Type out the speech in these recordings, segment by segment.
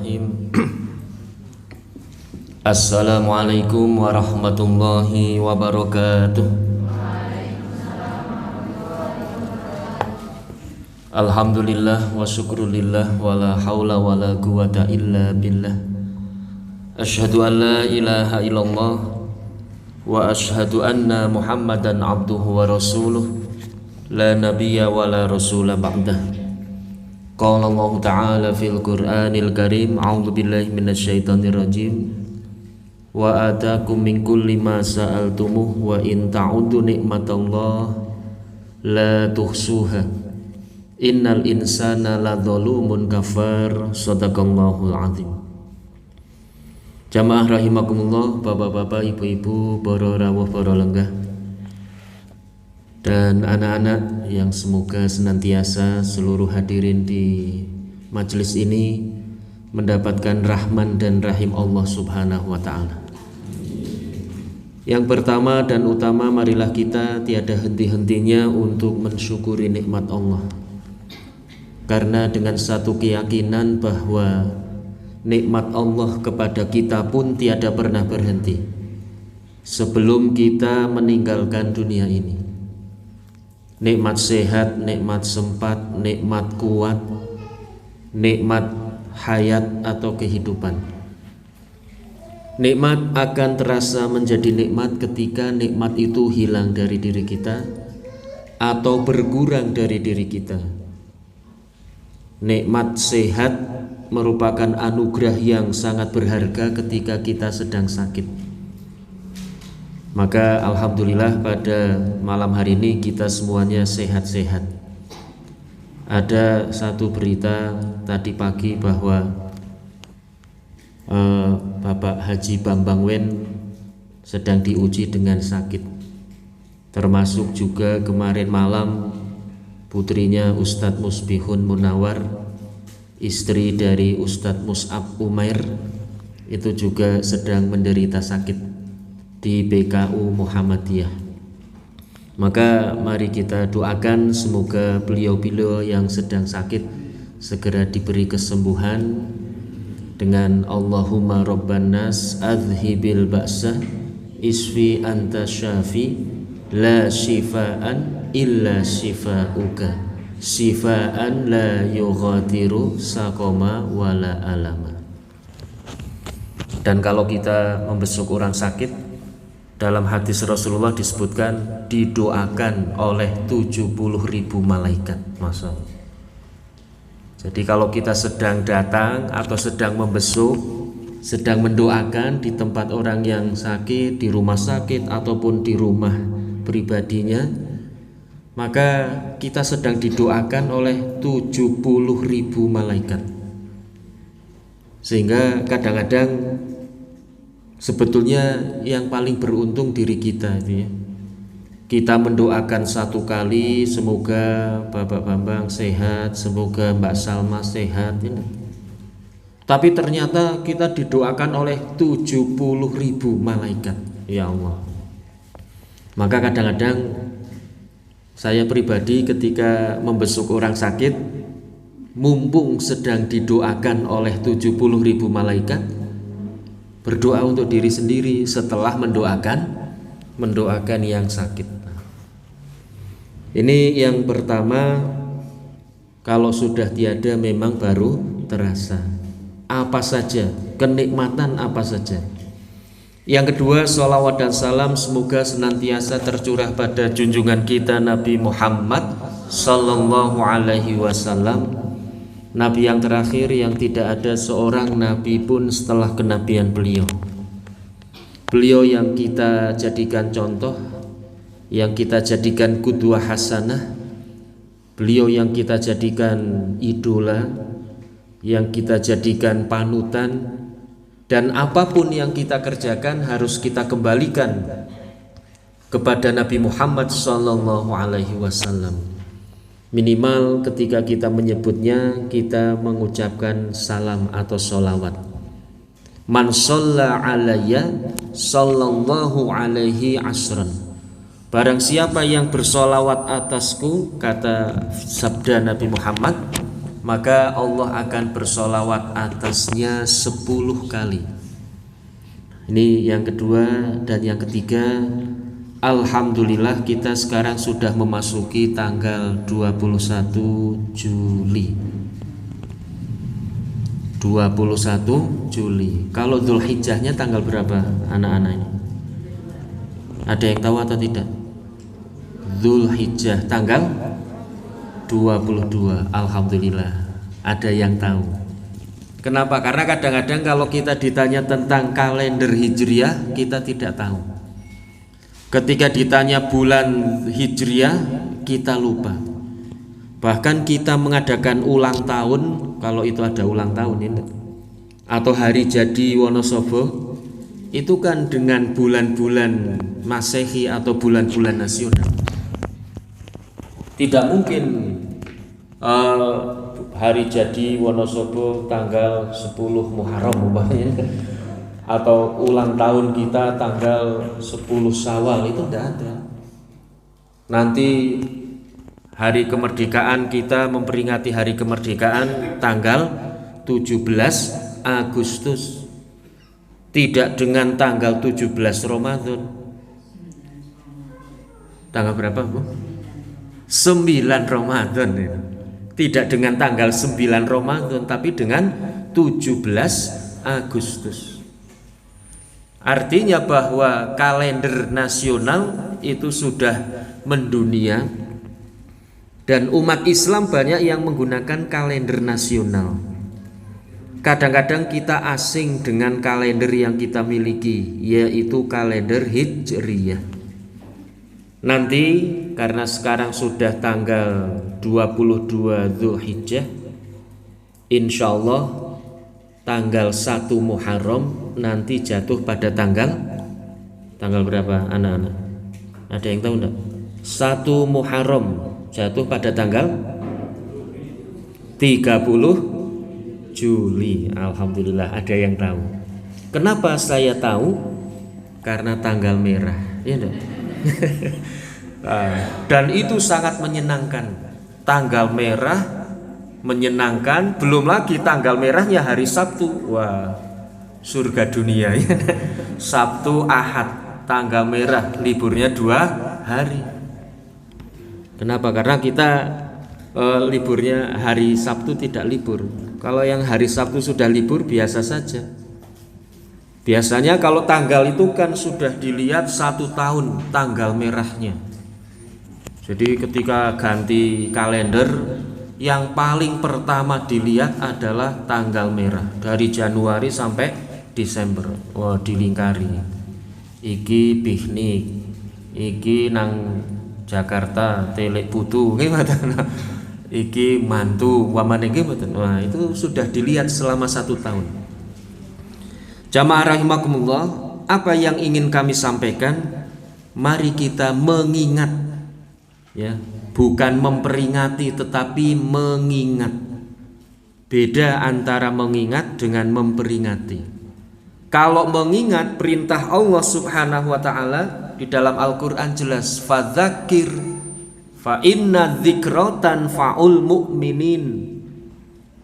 Bismillahirrahmanirrahim. Assalamualaikum warahmatullahi wabarakatuh. Alhamdulillah wa syukrulillah wa la hawla wa la quwata illa billah. Asyhadu an la ilaha illallah wa asyhadu anna Muhammadan abduhu wa rasuluh, la nabiyya wa la rasula ba'dah. Qala Allah Ta'ala fil Qur'anil Karim, a'udzu billahi minasyaitonir rajim. Wa atakum min kulli ma sa'altumuh wa in ta'uddu nikmatallah la tuhsuha. Innal insana ladzalumun kafar. Shadaqallahul azim. Jamaah rahimakumullah, bapak-bapak, ibu-ibu, para rawuh, para lenggah, dan anak-anak yang semoga senantiasa seluruh hadirin di majelis ini mendapatkan rahman dan rahim Allah Subhanahu wa ta'ala. Yang pertama dan utama, marilah kita tiada henti-hentinya untuk mensyukuri nikmat Allah. Karena dengan satu keyakinan bahwa nikmat Allah kepada kita pun tiada pernah berhenti sebelum kita meninggalkan dunia ini. Nikmat sehat, nikmat sempat, nikmat kuat, nikmat hayat atau kehidupan. Nikmat akan terasa menjadi nikmat ketika nikmat itu hilang dari diri kita atau berkurang dari diri kita. Nikmat sehat merupakan anugerah yang sangat berharga ketika kita sedang sakit. Maka alhamdulillah pada malam hari ini kita semuanya sehat-sehat. Ada satu berita tadi pagi bahwa Bapak Haji Bambang Wen sedang diuji dengan sakit. Termasuk juga kemarin malam putrinya Ustadz Musbihun Munawar, istri dari Ustadz Mus'ab Umair, itu juga sedang menderita sakit di BKU Muhammadiyah. Maka mari kita doakan semoga beliau-beliau yang sedang sakit segera diberi kesembuhan dengan Allahumma rabban nas adhibil ba'sa isfi anta syafi la shifaan illa shifauka shifaan la yughadiru saqama wala alama. Dan kalau kita membesuk orang sakit, dalam hadis Rasulullah disebutkan didoakan oleh 70.000 malaikat. Masya Allah. Jadi kalau kita sedang datang atau sedang membesuk, sedang mendoakan di tempat orang yang sakit, di rumah sakit ataupun di rumah pribadinya, maka kita sedang didoakan oleh 70.000 malaikat. Sehingga kadang-kadang sebetulnya yang paling beruntung diri kita itu ya. Kita mendoakan satu kali semoga Bapak Bambang sehat, semoga Mbak Salma sehat ini. Tapi ternyata kita didoakan oleh 70.000 malaikat. Ya Allah. Maka kadang-kadang saya pribadi ketika membesuk orang sakit, mumpung sedang didoakan oleh 70.000 malaikat, berdoa untuk diri sendiri setelah mendoakan yang sakit. Ini yang pertama, kalau sudah tiada memang baru terasa. Apa saja, kenikmatan apa saja. Yang kedua, sholawat dan salam semoga senantiasa tercurah pada junjungan kita Nabi Muhammad Sallallahu Alaihi Wasallam, Nabi yang terakhir yang tidak ada seorang nabi pun setelah kenabian beliau. Beliau yang kita jadikan contoh, yang kita jadikan qudwah hasanah, beliau yang kita jadikan idola, yang kita jadikan panutan, dan apapun yang kita kerjakan harus kita kembalikan kepada Nabi Muhammad Sallallahu Alaihi Wasallam. Minimal ketika kita menyebutnya, kita mengucapkan salam atau sholawat. Man shalla alayya sallallahu alaihi asran. Barang siapa yang bersolawat atasku, kata sabda Nabi Muhammad, maka Allah akan bersolawat atasnya 10 kali. Ini yang kedua. Dan yang ketiga, alhamdulillah kita sekarang sudah memasuki tanggal 21 Juli. 21 Juli. Kalau Dzulhijjahnya tanggal berapa anak-anak ini? Ada yang tahu atau tidak? Dzulhijjah tanggal 22. Alhamdulillah ada yang tahu. Kenapa? Karena kadang-kadang kalau kita ditanya tentang kalender Hijriah, kita tidak tahu. Ketika ditanya bulan Hijriah, kita lupa. Bahkan kita mengadakan ulang tahun, kalau itu ada ulang tahun ini, atau hari jadi Wonosobo, itu kan dengan bulan-bulan Masehi atau bulan-bulan nasional. Tidak mungkin hari jadi Wonosobo tanggal 10 Muharram umpamanya, atau ulang tahun kita tanggal 10 Syawal, itu tidak ada. Nanti hari kemerdekaan kita memperingati hari kemerdekaan tanggal 17 Agustus, tidak dengan tanggal 17 Ramadan. Tanggal berapa, Bu? 9 Ramadan ya. Tidak dengan tanggal 9 Ramadan, tapi dengan 17 Agustus. Artinya bahwa kalender nasional itu sudah mendunia, dan umat Islam banyak yang menggunakan kalender nasional. Kadang-kadang kita asing dengan kalender yang kita miliki, yaitu kalender Hijriyah. Nanti karena sekarang sudah tanggal 22 Dzulhijjah, insya Allah tanggal 1 Muharram nanti jatuh pada tanggal berapa anak-anak? Ada yang tahu enggak? 1 Muharram jatuh pada tanggal 30 Juli. Alhamdulillah ada yang tahu. Kenapa saya tahu? Karena tanggal merah, ya enggak? Dan itu sangat menyenangkan. Tanggal merah menyenangkan, belum lagi tanggal merahnya hari Sabtu. Wah, surga dunia ya. Sabtu Ahad tanggal merah, liburnya 2 hari. Kenapa? Karena kita liburnya hari Sabtu tidak libur. Kalau yang hari Sabtu sudah libur biasa saja. Biasanya kalau tanggal itu kan sudah dilihat 1 tahun tanggal merahnya. Jadi ketika ganti kalender, yang paling pertama dilihat adalah tanggal merah dari Januari sampai Desember. Wah, dilingkari. Iki piknik, iki nang Jakarta Telek Putu, iki mantu wamane nggih mboten. Wah, itu sudah dilihat selama 1 tahun. Jamaah rahimakumullah, apa yang ingin kami sampaikan? Mari kita mengingat, ya, bukan memperingati tetapi mengingat. Beda antara mengingat dengan memperingati. Kalau mengingat, perintah Allah Subhanahu wa taala di dalam Al-Qur'an jelas, fadzakir fa inna dzikra tanfa'ul mu'minin.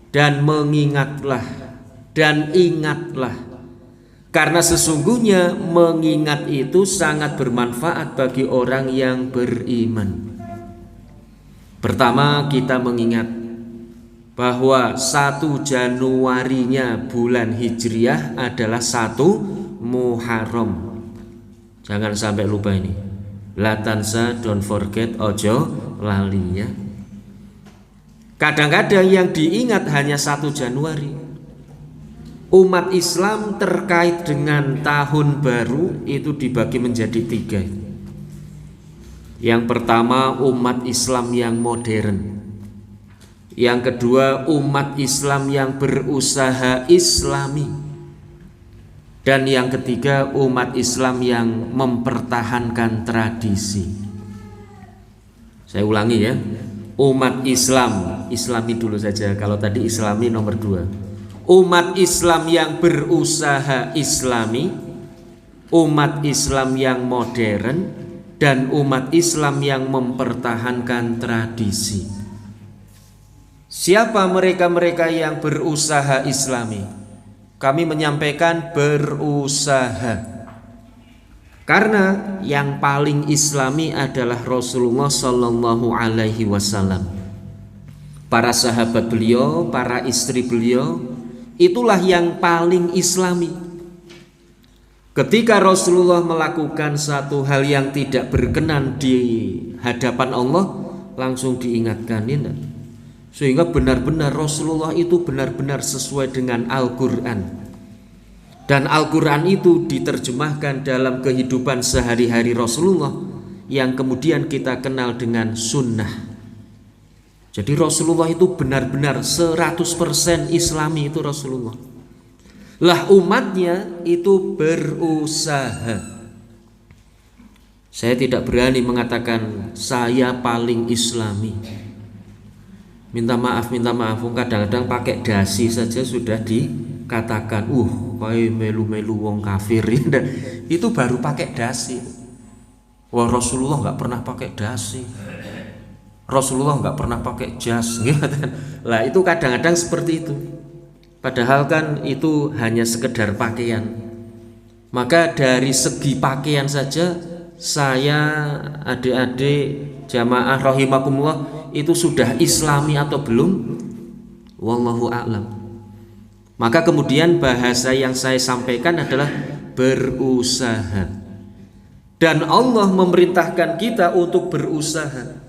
Dan mengingatlah dan ingatlah, karena sesungguhnya mengingat itu sangat bermanfaat bagi orang yang beriman. Pertama, kita mengingat bahwa 1 Januarinya bulan Hijriah adalah 1 Muharram. Jangan sampai lupa ini. La tansa, don't forget, ojo lali ya. Kadang-kadang yang diingat hanya 1 Januari. Umat Islam terkait dengan tahun baru itu dibagi menjadi 3. Yang pertama, umat Islam yang modern. Yang kedua, umat Islam yang berusaha Islami. Dan yang ketiga, umat Islam yang mempertahankan tradisi. Saya ulangi ya. Umat Islam, Islami dulu saja. Kalau tadi Islami nomor 2. Umat Islam yang berusaha Islami, umat Islam yang modern, dan umat Islam yang mempertahankan tradisi. Siapa mereka-mereka yang berusaha Islami? Kami menyampaikan berusaha. Karena yang paling Islami adalah Rasulullah Sallallahu Alaihi Wasallam. Para sahabat beliau, para istri beliau, itulah yang paling Islami. Ketika Rasulullah melakukan satu hal yang tidak berkenan di hadapan Allah, langsung diingatkan ini. Sehingga benar-benar Rasulullah itu benar-benar sesuai dengan Al-Quran. Dan Al-Quran itu diterjemahkan dalam kehidupan sehari-hari Rasulullah yang kemudian kita kenal dengan sunnah. Jadi Rasulullah itu benar-benar 100% Islami itu Rasulullah. Lah umatnya itu berusaha. Saya tidak berani mengatakan saya paling Islami. Minta maaf, kadang-kadang pakai dasi saja sudah dikatakan, kayak melu-melu wong kafir. Itu baru pakai dasi. Wah, Rasulullah nggak pernah pakai dasi. Rasulullah nggak pernah pakai jas. Lah itu kadang-kadang seperti itu. Padahal kan itu hanya sekedar pakaian. Maka dari segi pakaian saja, saya, adik-adik jamaah rahimakumullah, itu sudah Islami atau belum? Wallahu a'lam. Maka kemudian bahasa yang saya sampaikan adalah berusaha. Dan Allah memerintahkan kita untuk berusaha.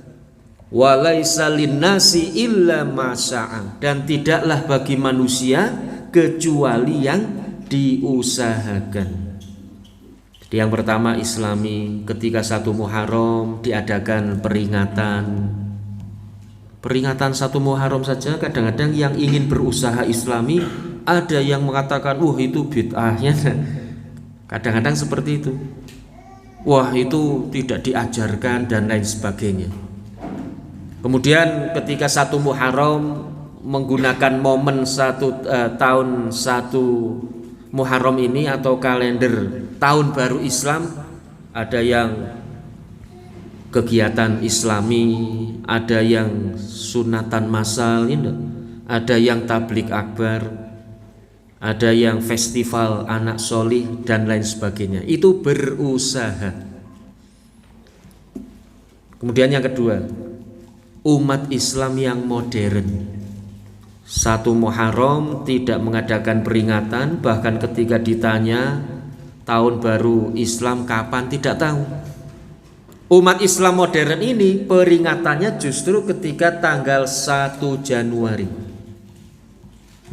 Walaisa linnasi illa ma syaa. Dan tidaklah bagi manusia kecuali yang diusahakan. Jadi yang pertama Islami, ketika 1 Muharram diadakan peringatan 1 Muharram saja, kadang-kadang yang ingin berusaha Islami ada yang mengatakan itu bid'ahnya. Kadang-kadang seperti itu. Wah, itu tidak diajarkan dan lain sebagainya. Kemudian ketika 1 Muharram menggunakan momen tahun 1 Muharram ini atau kalender tahun baru Islam, ada yang kegiatan Islami, ada yang sunatan massal, ada yang tablik akbar, ada yang festival anak solih dan lain sebagainya. Itu berusaha. Kemudian yang kedua, umat Islam yang modern. 1 Muharram tidak mengadakan peringatan, bahkan ketika ditanya tahun baru Islam kapan tidak tahu. Umat Islam modern ini peringatannya justru ketika tanggal 1 Januari.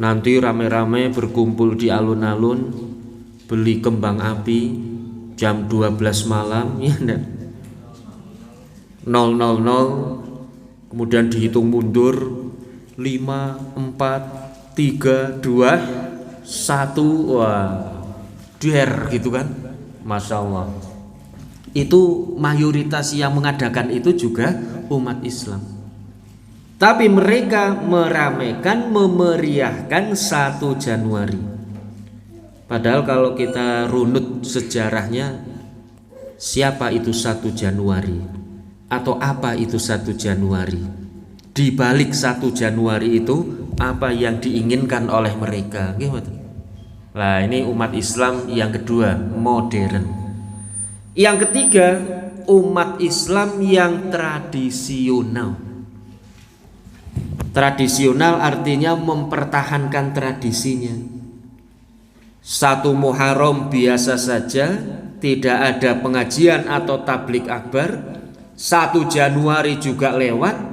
Nanti rame-rame berkumpul di alun-alun, beli kembang api jam 12 malam, ya enggak? 000, kemudian dihitung mundur 5, 4, 3, 2, 1, wah, der gitu kan, Masya Allah. Itu mayoritas yang mengadakan itu juga umat Islam. Tapi mereka meramaikan, memeriahkan 1 Januari. Padahal kalau kita runut sejarahnya, siapa itu 1 Januari? Atau apa itu 1 Januari? Di balik 1 Januari itu apa yang diinginkan oleh mereka? Nah, ini umat Islam yang kedua, modern. Yang ketiga, umat Islam yang tradisional. Tradisional artinya mempertahankan tradisinya. 1 Muharram biasa saja, tidak ada pengajian atau tablik akbar. 1 Januari juga lewat.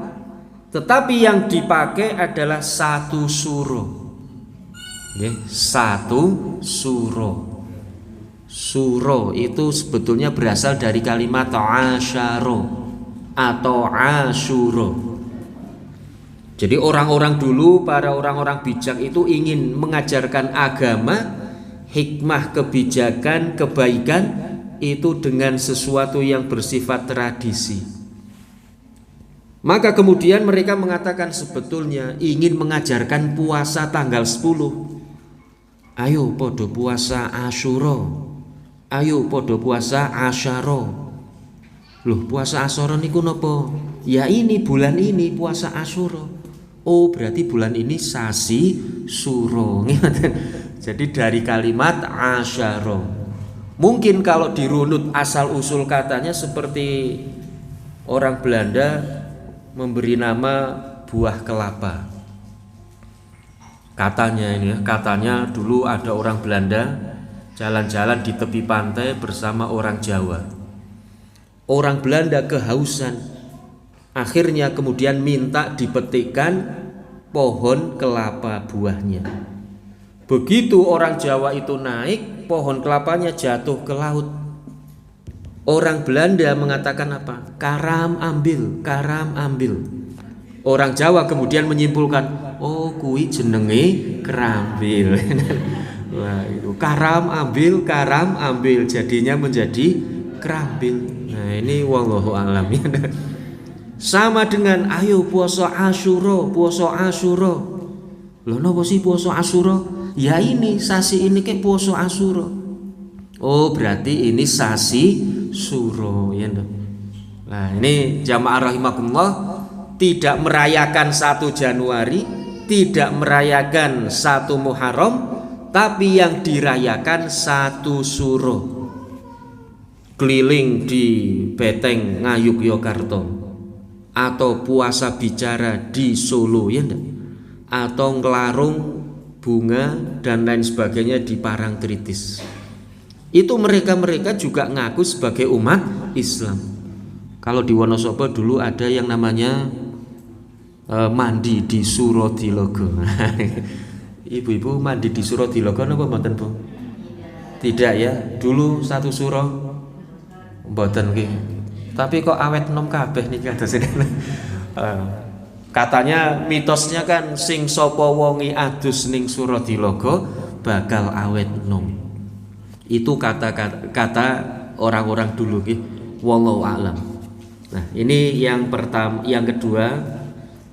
Tetapi yang dipakai adalah 1 suro. 1 suro. Suro itu sebetulnya berasal dari kalimat asyaro atau asyuro. Jadi orang-orang dulu, para orang-orang bijak itu ingin mengajarkan agama, hikmah, kebijakan, kebaikan itu dengan sesuatu yang bersifat tradisi. Maka kemudian mereka mengatakan sebetulnya ingin mengajarkan puasa tanggal 10. Ayo podo puasa Asyura. Ayo podo puasa Asyara. Loh, puasa Asyara niku napa? Ya ini bulan ini puasa Asyura. Oh, berarti bulan ini sasi suro. Jadi dari kalimat asyara. Mungkin kalau dirunut asal usul katanya seperti orang Belanda memberi nama buah kelapa. Katanya ini ya, katanya dulu ada orang Belanda jalan-jalan di tepi pantai bersama orang Jawa. Orang Belanda kehausan, akhirnya kemudian minta dipetikkan pohon kelapa buahnya. Begitu orang Jawa itu naik, pohon kelapanya jatuh ke laut. Orang Belanda mengatakan apa? Karam ambil, karam ambil. Orang Jawa kemudian menyimpulkan, oh kui jenenge kerambil. Wah, itu karam ambil jadinya menjadi kerambil. Nah, ini wallahu alam ya. Sama dengan ayo puasa Asyura, puasa Asyura. Loh napa sih puasa Asyura? Ya ini sasi ini ke puasa Asyura. Oh, berarti ini sasi suro ya. Nah, ini jamaah rahimakumullah, tidak merayakan 1 Januari, tidak merayakan 1 Muharram, tapi yang dirayakan 1 Suro. Keliling di Beteng Ngayogyakarta, atau puasa bicara di Solo ya enggak? Atau ngelarung bunga dan lain sebagainya di Parangtritis. Itu mereka juga ngaku sebagai umat Islam. Kalau di Wonosobo dulu ada yang namanya mandi di Surodilogo. Ibu-ibu mandi di Surodilogo napa mboten, Bu? Tidak ya, dulu 1 suro mboten nggih. Tapi kok awet nom kabeh niki kados katanya mitosnya kan sing sapa wonge adus ning Surodilogo bakal awet nom. Itu kata orang-orang dulu nggih, wallahu a'lam. Nah, ini yang pertama, yang kedua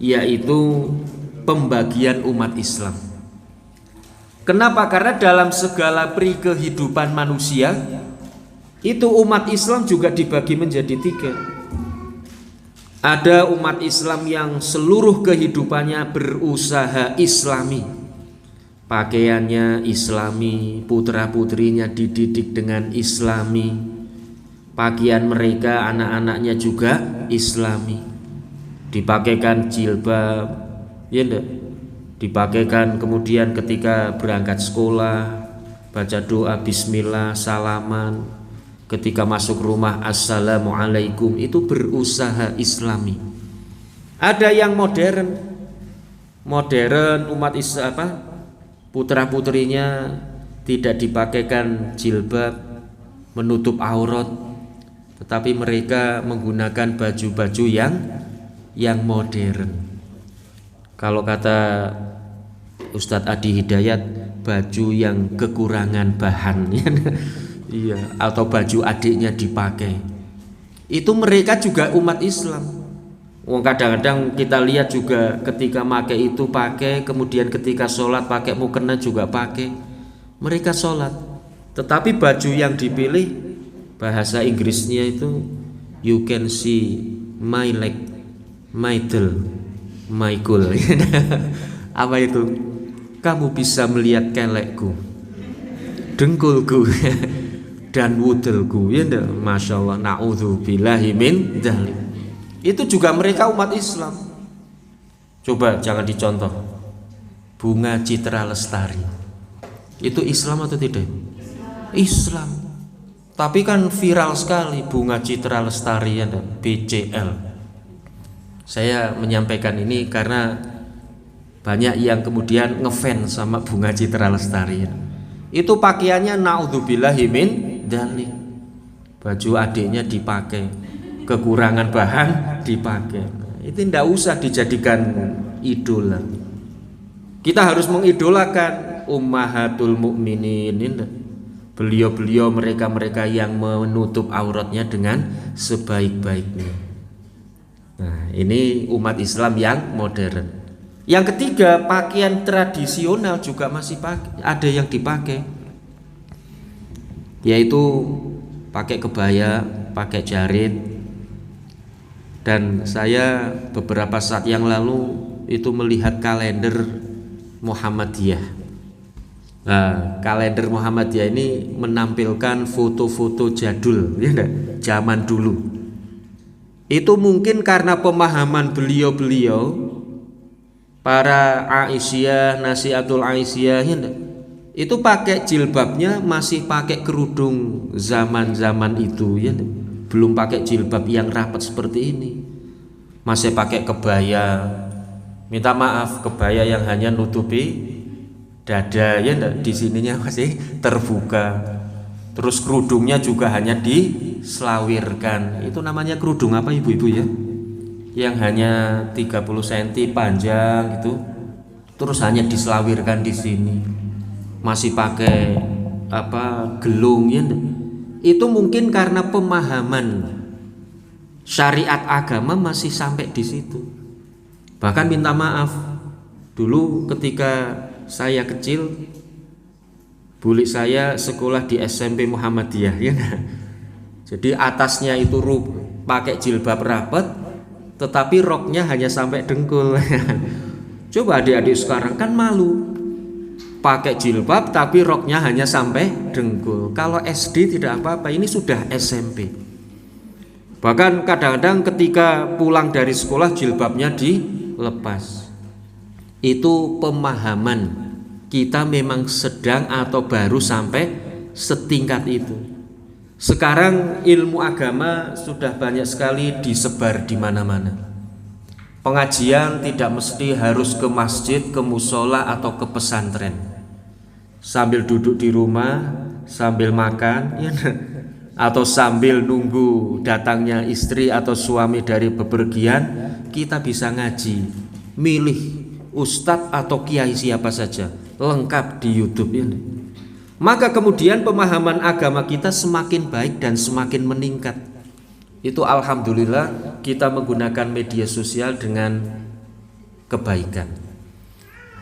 yaitu pembagian umat Islam. Kenapa? Karena dalam segala peri kehidupan manusia itu umat Islam juga dibagi menjadi 3. Ada umat Islam yang seluruh kehidupannya berusaha Islami, pakaiannya Islami, putra-putrinya dididik dengan Islami, pakaian mereka anak-anaknya juga Islami, dipakaikan jilbab, ya enggak? Dipakaikan kemudian ketika berangkat sekolah baca doa bismillah, salaman, ketika masuk rumah assalamualaikum, itu berusaha Islami. Ada yang modern umat Islam putra-putrinya tidak dipakaikan jilbab menutup aurat, tetapi mereka menggunakan baju-baju yang modern. Kalau kata Ustadz Adi Hidayat, baju yang kekurangan bahan. Iya, atau baju adiknya dipakai. Itu mereka juga umat Islam. Kadang-kadang kita lihat juga ketika pakai itu pakai, kemudian ketika sholat pakai mukena juga pakai. Mereka sholat, tetapi baju yang dipilih bahasa Inggrisnya itu you can see my leg, my tail, my cool. Apa itu? Kamu bisa melihat kelekku, dengkulku, dan wudelku. Ya enggak? Masya Allah, na'udzubillahi min dzalik. Itu juga mereka umat Islam. Coba jangan dicontoh. Bunga Citra Lestari, itu Islam atau tidak? Islam. Tapi kan viral sekali Bunga Citra Lestari ya, BCL. Saya menyampaikan ini karena banyak yang kemudian ngefans sama Bunga Citra Lestari. Itu pakaiannya naudzubillahi min dzalik. Baju adiknya dipakai, kekurangan bahan dipakai. Itu tidak usah dijadikan idola. Kita harus mengidolakan ummahatul mukminin. Beliau-beliau, mereka-mereka yang menutup auratnya dengan sebaik-baiknya. Nah, ini umat Islam yang modern. Yang ketiga, pakaian tradisional juga masih ada yang dipakai, yaitu pakai kebaya, pakai jarit. Dan saya beberapa saat yang lalu itu melihat kalender Muhammadiyah. Nah, kalender Muhammadiyah ini menampilkan foto-foto jadul, ya enggak? Zaman dulu. Itu mungkin karena pemahaman beliau-beliau, para Aisyah, Nasihatul Aisyah, ya enggak? Itu pakai jilbabnya masih pakai kerudung zaman-zaman itu, ya enggak? Belum pakai jilbab yang rapat seperti ini. Masih pakai kebaya, minta maaf, kebaya yang hanya nutupi dada, ya enggak, di sininya masih terbuka. Terus kerudungnya juga hanya diselawirkan. Itu namanya kerudung apa ibu-ibu ya? Yang hanya 30 cm panjang gitu. Terus hanya diselawirkan di sini. Masih pakai gelung, ya enggak? Itu mungkin karena pemahaman syariat agama masih sampai di situ. Bahkan minta maaf, dulu ketika saya kecil, bulik saya sekolah di SMP Muhammadiyah, ya nah. Jadi atasnya itu pakai jilbab rapat, tetapi roknya hanya sampai dengkul. Coba adik-adik sekarang kan malu, pakai jilbab tapi roknya hanya sampai dengkul. Kalau SD tidak apa-apa, ini sudah SMP. Bahkan kadang-kadang ketika pulang dari sekolah jilbabnya dilepas. Itu pemahaman kita memang sedang atau baru sampai setingkat itu. Sekarang ilmu agama sudah banyak sekali disebar di mana-mana. Pengajian tidak mesti harus ke masjid, ke musola atau ke pesantren. Sambil duduk di rumah, sambil makan, ya, atau sambil nunggu datangnya istri atau suami dari bepergian, kita bisa ngaji, milih ustadz atau kiai siapa saja, lengkap di YouTube ini. Maka kemudian pemahaman agama kita semakin baik dan semakin meningkat. Itu alhamdulillah kita menggunakan media sosial dengan kebaikan.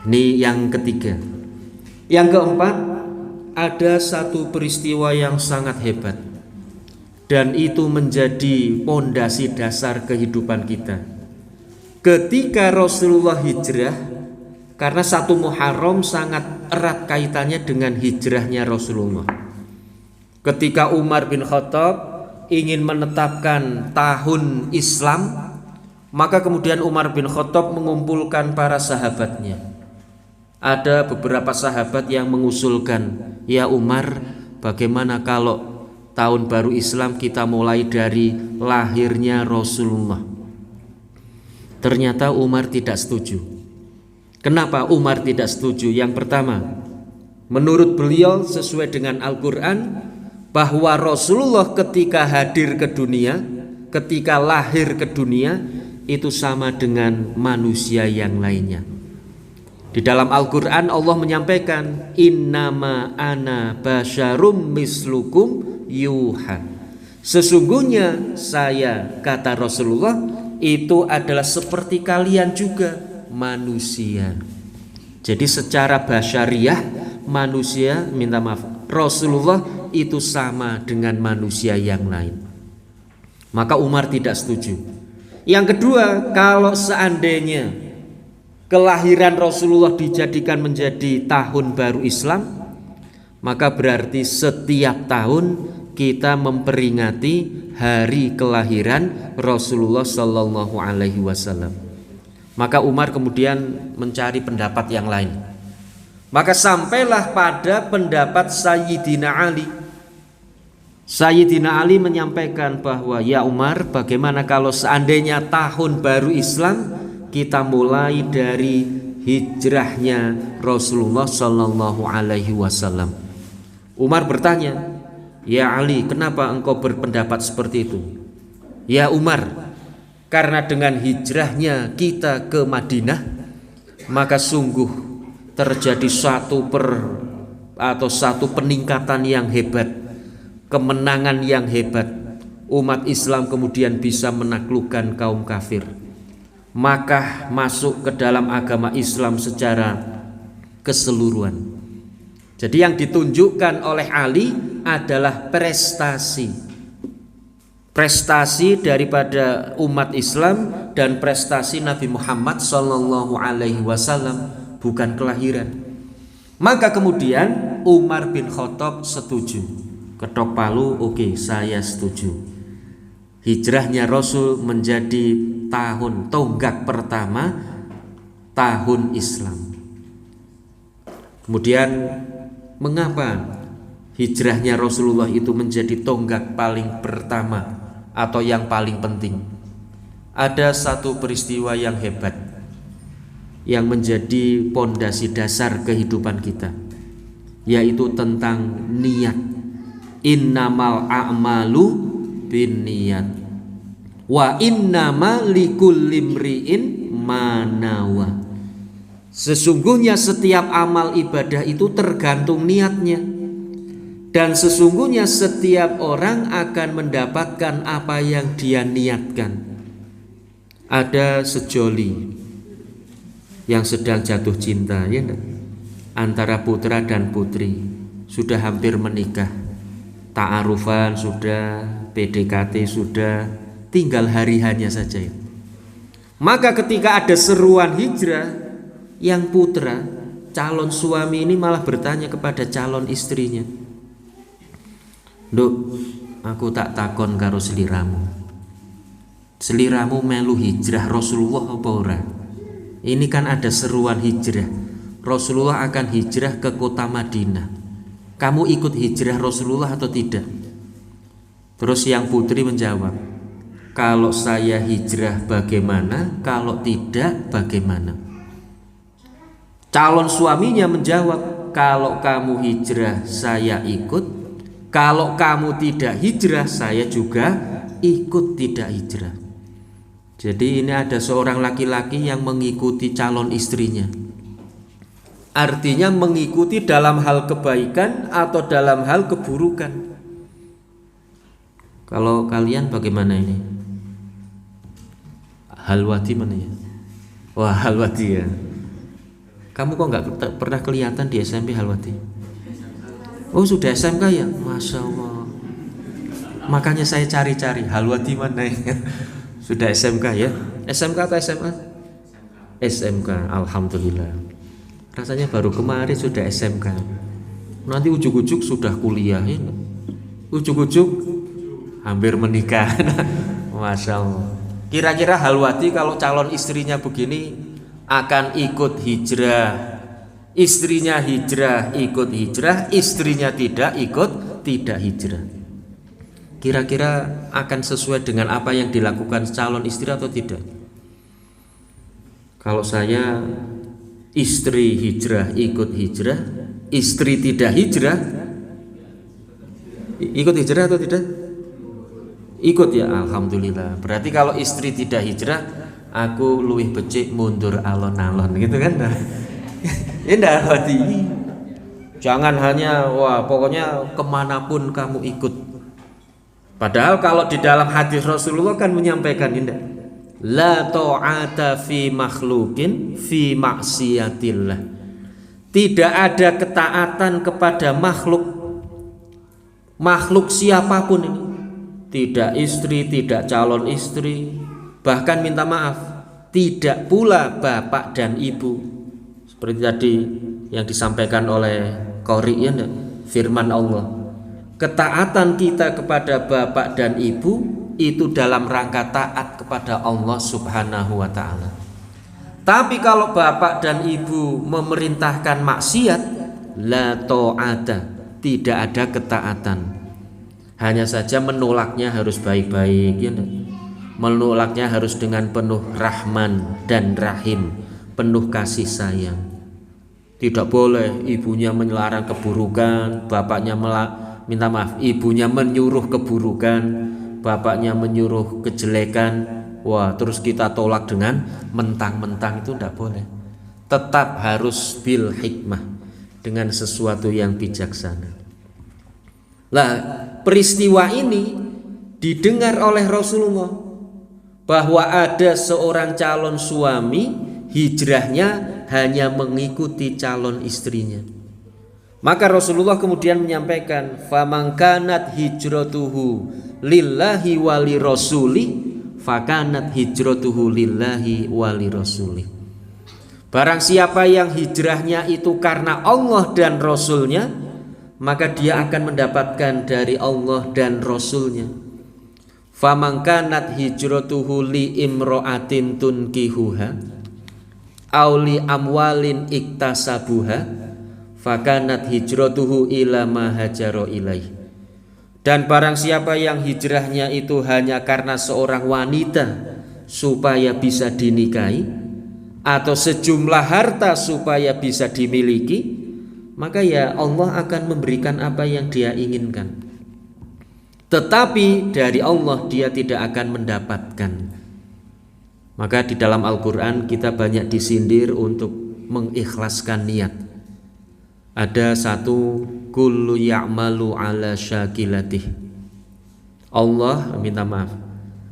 Ini yang ketiga. Yang keempat, ada satu peristiwa yang sangat hebat, dan itu menjadi pondasi dasar kehidupan kita. Ketika Rasulullah hijrah, karena 1 Muharram sangat erat kaitannya dengan hijrahnya Rasulullah. Ketika Umar bin Khattab ingin menetapkan tahun Islam, maka kemudian Umar bin Khattab mengumpulkan para sahabatnya. Ada beberapa sahabat yang mengusulkan, "Ya Umar, bagaimana kalau tahun baru Islam kita mulai dari lahirnya Rasulullah?" Ternyata Umar tidak setuju. Kenapa Umar tidak setuju? Yang pertama, menurut beliau sesuai dengan Al-Quran, bahwa Rasulullah ketika hadir ke dunia, ketika lahir ke dunia, itu sama dengan manusia yang lainnya. Di dalam Al-Quran Allah menyampaikan, "Innama ana basyarum mislukum yuha." Sesungguhnya saya, kata Rasulullah, itu adalah seperti kalian juga, manusia. Jadi secara basyariah manusia, minta maaf, Rasulullah itu sama dengan manusia yang lain. Maka Umar tidak setuju. Yang kedua, kalau seandainya kelahiran Rasulullah dijadikan menjadi tahun baru Islam, maka berarti setiap tahun kita memperingati hari kelahiran Rasulullah Sallallahu Alaihi Wasallam. Maka Umar kemudian mencari pendapat yang lain. Maka sampailah pada pendapat Sayyidina Ali. Sayyidina Ali menyampaikan bahwa, "Ya Umar, bagaimana kalau seandainya tahun baru Islam kita mulai dari hijrahnya Rasulullah Sallallahu Alaihi Wasallam?" Umar bertanya, "Ya Ali, kenapa engkau berpendapat seperti itu?" "Ya Umar, karena dengan hijrahnya kita ke Madinah, maka sungguh terjadi satu peningkatan yang hebat, kemenangan yang hebat. Umat Islam kemudian bisa menaklukkan kaum kafir. Maka masuk ke dalam agama Islam secara keseluruhan." Jadi yang ditunjukkan oleh Ali adalah prestasi daripada umat Islam dan prestasi Nabi Muhammad Shallallahu Alaihi Wasallam, bukan kelahiran. Maka kemudian Umar bin Khattab setuju, ketok palu, oke, saya setuju. Hijrahnya Rasul menjadi tahun tonggak pertama tahun Islam. Kemudian mengapa hijrahnya Rasulullah itu menjadi tonggak paling pertama atau yang paling penting? Ada satu peristiwa yang hebat yang menjadi pondasi dasar kehidupan kita, yaitu tentang niat. Innamal a'malu binniyat wa innama likulli imri'in ma nawa. Sesungguhnya setiap amal ibadah itu tergantung niatnya, dan sesungguhnya setiap orang akan mendapatkan apa yang dia niatkan. Ada sejoli yang sedang jatuh cinta, ya enggak? Antara putra dan putri, sudah hampir menikah, ta'arufan sudah, PDKT sudah, tinggal hari hanya saja. Maka ketika ada seruan hijrah, yang putra calon suami ini malah bertanya kepada calon istrinya, "Nduk, aku tak takon karo seliramu. Seliramu melu hijrah Rasulullah apa ora? Ini kan ada seruan hijrah. Rasulullah akan hijrah ke kota Madinah. Kamu ikut hijrah Rasulullah atau tidak?" Terus yang putri menjawab, "Kalau saya hijrah bagaimana? Kalau tidak bagaimana?" Calon suaminya menjawab, "Kalau kamu hijrah saya ikut. Kalau kamu tidak hijrah saya juga ikut tidak hijrah." Jadi ini ada seorang laki-laki yang mengikuti calon istrinya. Artinya mengikuti dalam hal kebaikan atau dalam hal keburukan. Kalau kalian bagaimana ini? Halwati mana ya? Wah, Halwati ya. Kamu kok nggak pernah kelihatan di SMP, Halwati? Oh, sudah SMK ya? Masya Allah. Makanya saya cari-cari Halwati mana ya? Sudah SMK ya? SMK atau SMA? SMK, alhamdulillah. Rasanya baru kemarin sudah SMK. Nanti ujuk-ujuk sudah kuliah ya? Ujuk-ujuk hampir menikah. Masya Allah. Kira-kira Halwati kalau calon istrinya begini akan ikut hijrah, istrinya hijrah ikut hijrah, istrinya tidak ikut tidak hijrah, kira-kira akan sesuai dengan apa yang dilakukan calon istri atau tidak? Kalau saya, istri hijrah ikut hijrah, istri tidak hijrah ikut hijrah atau tidak? Ikut ya, alhamdulillah. Berarti kalau istri tidak hijrah, aku luwih becik mundur alon-alon gitu kan. Indah hati. Jangan hanya wah pokoknya kemanapun kamu ikut. Padahal kalau di dalam hadis Rasulullah kan menyampaikan indah, la ta'ata fi makhlukin fi maksiatillah. Tidak ada ketaatan kepada makhluk siapapun ini. Tidak istri, tidak calon istri, bahkan minta maaf, tidak pula bapak dan ibu. Seperti tadi yang disampaikan oleh Qori ya, firman Allah. Ketaatan kita kepada bapak dan ibu itu dalam rangka taat kepada Allah Subhanahu wa ta'ala. Tapi kalau bapak dan ibu memerintahkan maksiat, la ta'ata, tidak ada ketaatan. Hanya saja menolaknya harus baik-baik ya, menolaknya harus dengan penuh rahman dan rahim, penuh kasih sayang. Tidak boleh ibunya melarang keburukan, bapaknya minta maaf, ibunya menyuruh keburukan, bapaknya menyuruh kejelekan. Wah, terus kita tolak dengan mentang-mentang, itu tidak boleh. Tetap harus bil hikmah, dengan sesuatu yang bijaksana. Lah, peristiwa ini didengar oleh Rasulullah bahwa ada seorang calon suami hijrahnya hanya mengikuti calon istrinya. Maka Rasulullah kemudian menyampaikan, faman kanat hijratuhu lillahi wali rasuli fakanat hijratuhu lillahi wali rasulih. Barang siapa yang hijrahnya itu karena Allah dan Rasulnya, maka dia akan mendapatkan dari Allah dan Rasulnya. Faman kanat hijratuhu li imro'atin tunkihuha aw li amwalin iktasabuha fakanat hijratuhu ila ma hajara ilaih. Dan barang siapa yang hijrahnya itu hanya karena seorang wanita supaya bisa dinikahi, atau sejumlah harta supaya bisa dimiliki, maka ya Allah akan memberikan apa yang dia inginkan. Tetapi dari Allah dia tidak akan mendapatkan. Maka di dalam Al-Quran kita banyak disindir untuk mengikhlaskan niat. Ada satu, kullu ya'malu ala syakilatih. Allah minta maaf,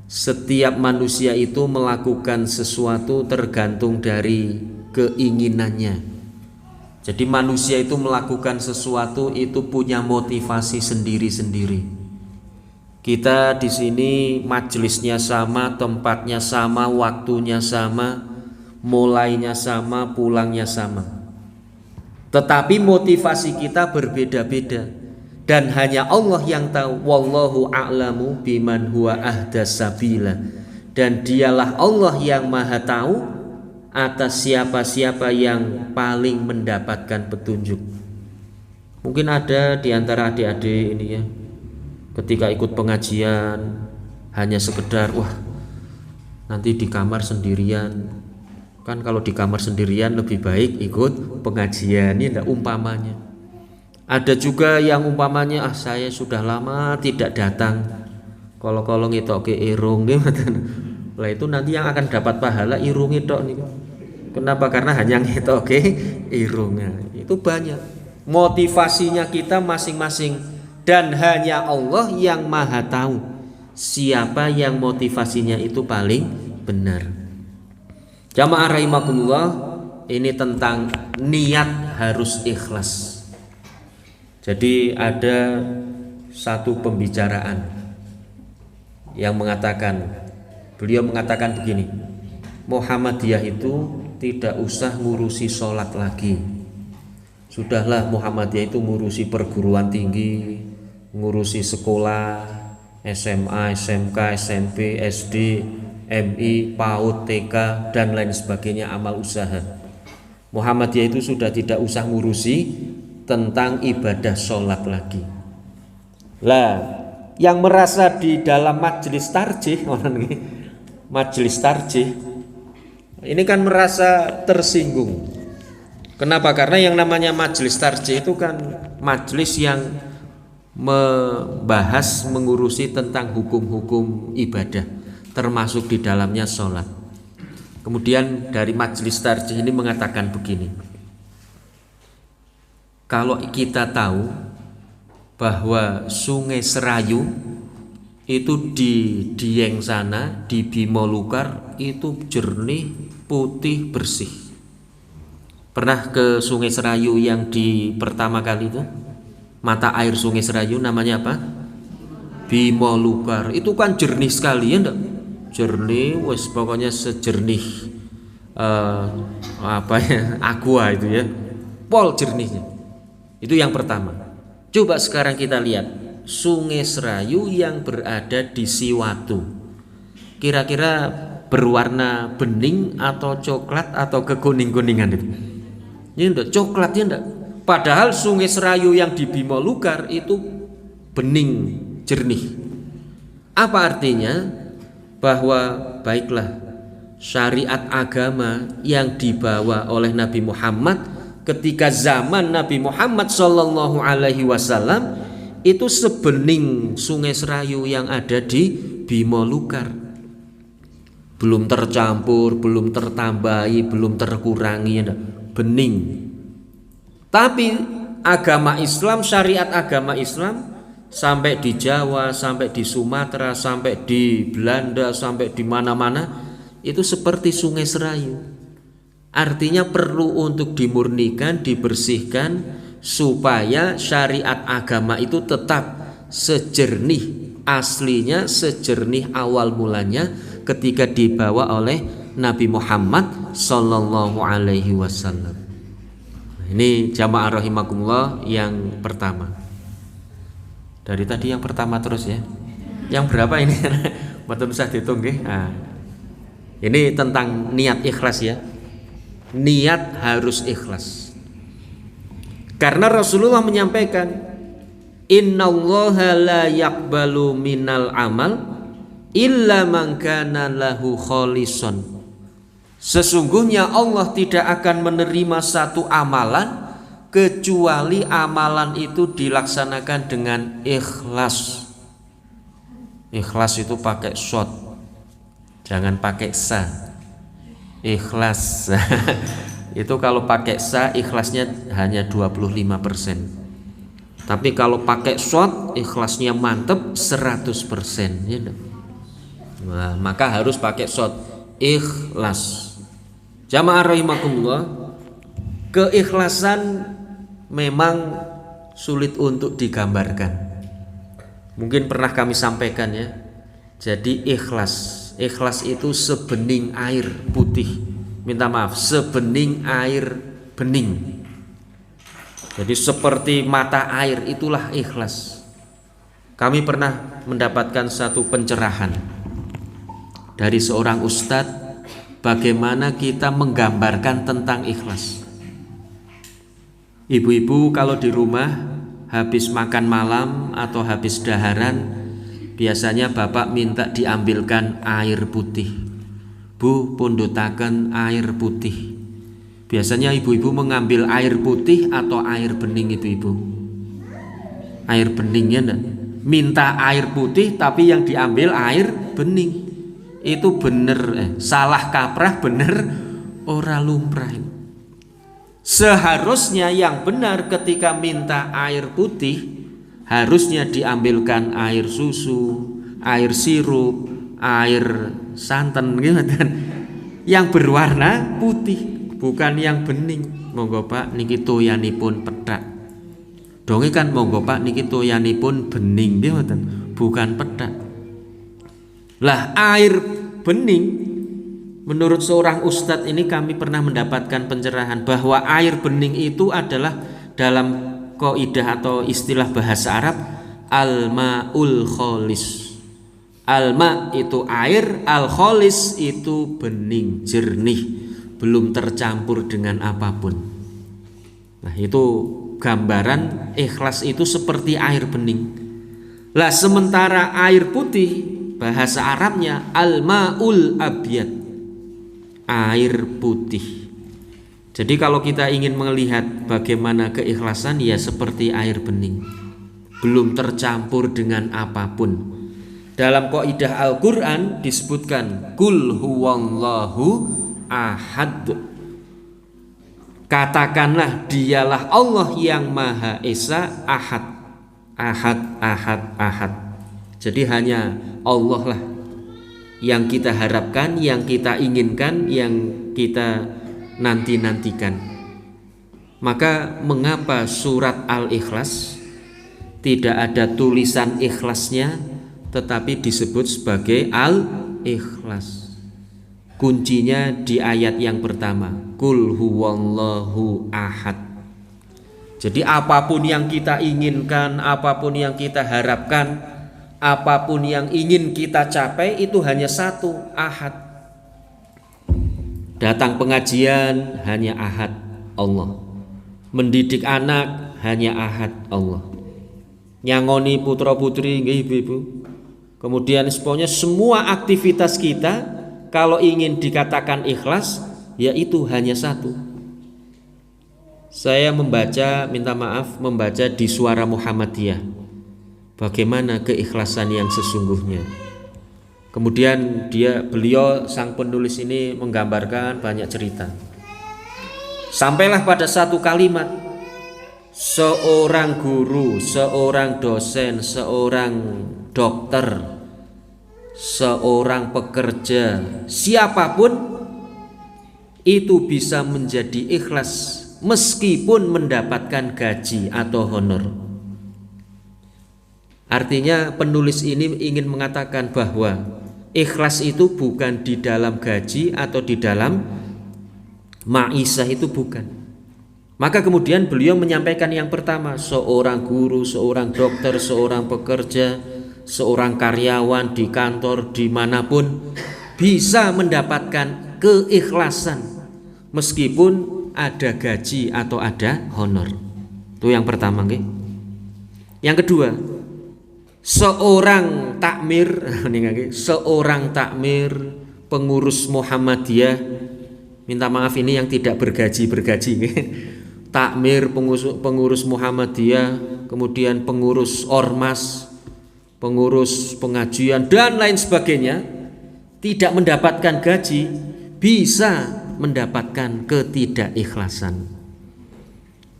setiap manusia itu melakukan sesuatu tergantung dari keinginannya. Jadi manusia itu melakukan sesuatu itu punya motivasi sendiri-sendiri. Kita di sini majelisnya sama, tempatnya sama, waktunya sama, mulainya sama, pulangnya sama. Tetapi motivasi kita berbeda-beda. Dan hanya Allah yang tahu. Wallahu a'lamu biman huwa ahdas sabila. Dan dialah Allah yang maha tahu atas siapa-siapa yang paling mendapatkan petunjuk. Mungkin ada di antara adik-adik ini ya, ketika ikut pengajian hanya sekedar wah nanti di kamar sendirian. Kan kalau di kamar sendirian lebih baik ikut pengajian, ini enggak umpamanya. Ada juga yang umpamanya saya sudah lama tidak datang, kalau ngitoke irung gitu. Lah itu nanti yang akan dapat pahala irung itu nih. Kenapa? Karena hanya ngitoke irungnya. Itu banyak. Motivasinya kita masing-masing dan hanya Allah yang maha tahu siapa yang motivasinya itu paling benar. Jamaah rahimakumullah, ini tentang niat harus ikhlas. Jadi ada satu pembicaraan yang beliau mengatakan begini, Muhammadiyah itu tidak usah ngurusi sholat lagi. Sudahlah Muhammadiyah itu ngurusi perguruan tinggi, ngurusi sekolah, SMA, SMK, SMP, SD, MI, PAUD, TK, dan lain sebagainya, amal usaha. Muhammadiyah itu sudah tidak usah ngurusi tentang ibadah sholat lagi. Lah, yang merasa di dalam majelis tarjih, ini kan merasa tersinggung. Kenapa? Karena yang namanya majelis tarjih itu kan majelis yang membahas, mengurusi tentang hukum-hukum ibadah, termasuk di dalamnya sholat. Kemudian dari majelis tarjih ini mengatakan begini, kalau kita tahu bahwa Sungai Serayu itu di Dieng sana, di Bimolukar itu jernih, putih, bersih. Pernah ke Sungai Serayu yang di pertama kali itu? Mata air Sungai Serayu namanya apa? Bimolukar. Itu kan jernih sekali ya enggak? Jernih, wes pokoknya sejernih aqua itu ya. Pol jernihnya. Itu yang pertama. Coba sekarang kita lihat Sungai Serayu yang berada di Siwatu. Kira-kira berwarna bening atau coklat atau kekuning-kuningan itu? Ini enggak, coklatnya enggak. Padahal Sungai Serayu yang di Bimolukar itu bening, jernih. Apa artinya? Bahwa baiklah syariat agama yang dibawa oleh Nabi Muhammad ketika zaman Nabi Muhammad Sallallahu Alaihi Wasallam itu sebening Sungai Serayu yang ada di Bimolukar, belum tercampur, belum tertambahi, belum terkurangi, bening. Tapi agama Islam, syariat agama Islam sampai di Jawa, sampai di Sumatera, sampai di Belanda, sampai di mana-mana itu seperti Sungai Serayu. Artinya perlu untuk dimurnikan, dibersihkan supaya syariat agama itu tetap sejernih aslinya, sejernih awal mulanya, ketika dibawa oleh Nabi Muhammad sallallahu alaihi wasallam. Ini jamaah rahimakumullah yang pertama. Dari tadi yang pertama terus ya. Yang berapa ini? Mboten usah dihitung nggih. Nah, ini tentang niat ikhlas ya. Niat harus ikhlas. Karena Rasulullah menyampaikan, innallaha la yaqbalu minal amal illa man kana lahu khalisan. Sesungguhnya Allah tidak akan menerima satu amalan kecuali amalan itu dilaksanakan dengan ikhlas. Ikhlas itu pakai shot, jangan pakai sa. Ikhlas itu kalau pakai sa ikhlasnya hanya 25%. Tapi kalau pakai shot ikhlasnya mantep 100%. Ya, nah, maka harus pakai shot ikhlas. Jamaah rahimakumullah, keikhlasan memang sulit untuk digambarkan. Mungkin pernah kami sampaikan ya. Jadi ikhlas itu sebening air putih. Minta maaf, sebening air bening. Jadi seperti mata air, itulah ikhlas. Kami pernah mendapatkan satu pencerahan dari seorang ustadz bagaimana kita menggambarkan tentang ikhlas. Ibu-ibu kalau di rumah habis makan malam atau habis daharan, biasanya bapak minta diambilkan air putih. Bu, pundutaken air putih. Biasanya ibu-ibu mengambil air putih atau air bening ibu-ibu? Air beningnya enggak? Minta air putih tapi yang diambil air bening. Itu bener salah kaprah bener ora lumrah. Seharusnya yang benar ketika minta air putih harusnya diambilkan air susu, air sirup, air santan gitu kan. Yang berwarna putih, bukan yang bening. Monggo Pak niki toyanipun pethak. Donge kan monggo Pak niki toyanipun bening gitu kan, bukan pethak. Lah air bening, menurut seorang ustadz ini kami pernah mendapatkan pencerahan bahwa air bening itu adalah dalam kaidah atau istilah bahasa Arab al-ma'ul kholis. Al-ma itu air, al-kholis itu bening, jernih, belum tercampur dengan apapun. Nah itu gambaran ikhlas itu seperti air bening. Lah sementara air putih bahasa Arabnya al-ma'ul abyad, air putih. Jadi kalau kita ingin melihat bagaimana keikhlasan ya seperti air bening, belum tercampur dengan apapun. Dalam kaidah Al-Qur'an disebutkan kul huwallahu ahad. Katakanlah dialah Allah yang Maha Esa, ahad. Ahad, ahad, ahad. Jadi hanya Allah lah yang kita harapkan, yang kita inginkan, yang kita nanti-nantikan. Maka mengapa surat Al-Ikhlas tidak ada tulisan ikhlasnya tetapi disebut sebagai Al-Ikhlas? Kuncinya di ayat yang pertama, Qul huwallahu ahad. Jadi apapun yang kita inginkan, apapun yang kita harapkan, apapun yang ingin kita capai itu hanya satu, ahad. Datang pengajian hanya ahad, Allah. Mendidik anak hanya ahad, Allah. Nyangoni putra putri nggih ibu-ibu. Kemudian semuanya semua aktivitas kita kalau ingin dikatakan ikhlas yaitu hanya satu. Saya membaca, minta maaf, membaca di Suara Muhammadiyah bagaimana keikhlasan yang sesungguhnya. Kemudian beliau sang penulis ini menggambarkan banyak cerita. Sampailah pada satu kalimat, seorang guru, seorang dosen, seorang dokter, seorang pekerja, siapapun itu bisa menjadi ikhlas meskipun mendapatkan gaji atau honor. Artinya penulis ini ingin mengatakan bahwa Ikhlas itu bukan di dalam gaji atau di dalam maisah, itu bukan. Maka kemudian beliau menyampaikan yang pertama, seorang guru, seorang dokter, seorang pekerja, seorang karyawan di kantor dimanapun bisa mendapatkan keikhlasan meskipun ada gaji atau ada honor. Itu yang pertama, nggih. Yang kedua, seorang takmir, pengurus Muhammadiyah, minta maaf ini yang tidak bergaji, takmir, pengurus Muhammadiyah, kemudian pengurus ormas, pengurus pengajian dan lain sebagainya, tidak mendapatkan gaji, bisa mendapatkan ketidakikhlasan.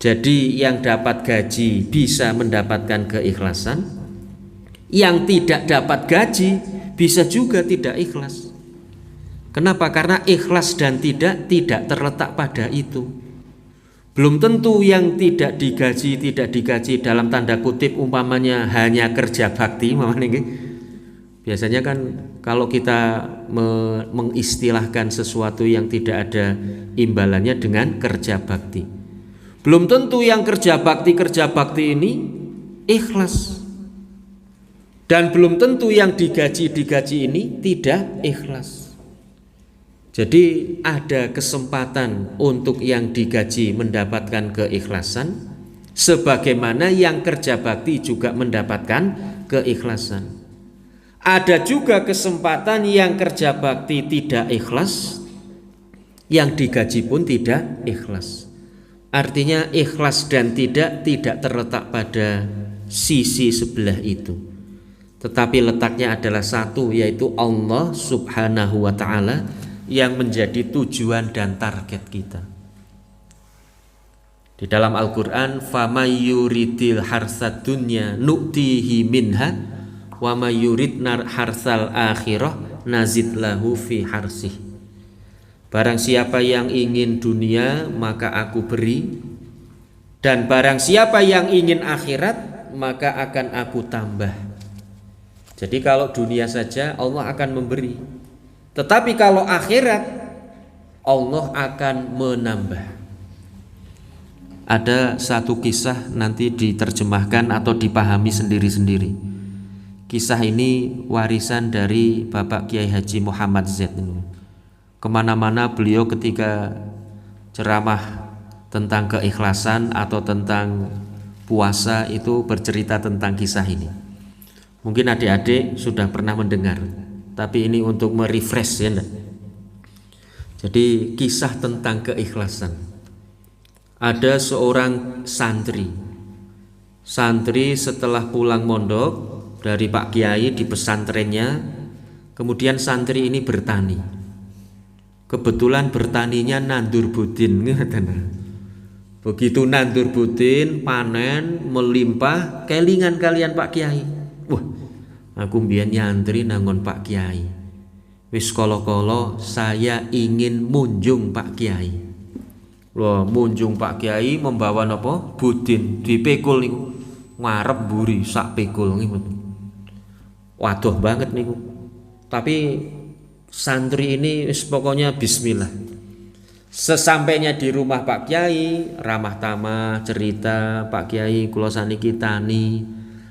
Jadi yang dapat gaji bisa mendapatkan keikhlasan, yang tidak dapat gaji bisa juga tidak ikhlas. Kenapa? Karena ikhlas dan tidak terletak pada itu. Belum tentu yang tidak digaji dalam tanda kutip umpamanya hanya kerja bakti, biasanya kan kalau kita mengistilahkan sesuatu yang tidak ada imbalannya dengan kerja bakti, belum tentu yang kerja bakti ini ikhlas, dan belum tentu yang digaji ini tidak ikhlas. Jadi ada kesempatan untuk yang digaji mendapatkan keikhlasan, sebagaimana yang kerja bakti juga mendapatkan keikhlasan. Ada juga kesempatan yang kerja bakti tidak ikhlas, yang digaji pun tidak ikhlas. Artinya ikhlas dan tidak terletak pada sisi sebelah itu, tetapi letaknya adalah satu, yaitu Allah Subhanahu wa ta'ala yang menjadi tujuan dan target kita. Di dalam Al-Quran, فَمَنْ يُرِدِ الْحَرْثَ الدُّنْيَا نُؤْتِهِ مِنْهَا وَمَنْ يُرِدْ حَرْثَ الْآخِرَةِ نَزِدْ لَهُ فِي حَرْثِهِ. Barang siapa yang ingin dunia maka aku beri, dan barang siapa yang ingin akhirat maka akan aku tambah. Jadi kalau dunia saja Allah akan memberi, tetapi kalau akhirat Allah akan menambah. Ada satu kisah, nanti diterjemahkan atau dipahami sendiri-sendiri. Kisah ini warisan dari Bapak Kiai Haji Muhammad Z. Kemana-mana beliau ketika ceramah tentang keikhlasan atau tentang puasa itu bercerita tentang kisah ini. Mungkin adik-adik sudah pernah mendengar, tapi ini untuk merefresh ya enggak? Jadi kisah tentang keikhlasan. Ada seorang santri setelah pulang mondok dari Pak Kiai di pesantrennya, kemudian santri ini bertani. Kebetulan bertaninya nandur budin. Begitu nandur budin, panen, melimpah, kelingan kalian Pak Kiai. Wah, aku mbiyen nyantri nangon Pak Kiai. Wis kala-kala saya ingin munjung Pak Kiai. Loh, munjung Pak Kiai membawa napa? Budin dipikul niku. Ngarep mburi sak pikul niku. Waduh banget niku. Tapi santri ini pokoknya bismillah. Sesampainya di rumah Pak Kiai, ramah tamah cerita, Pak Kiai kula saniki tani,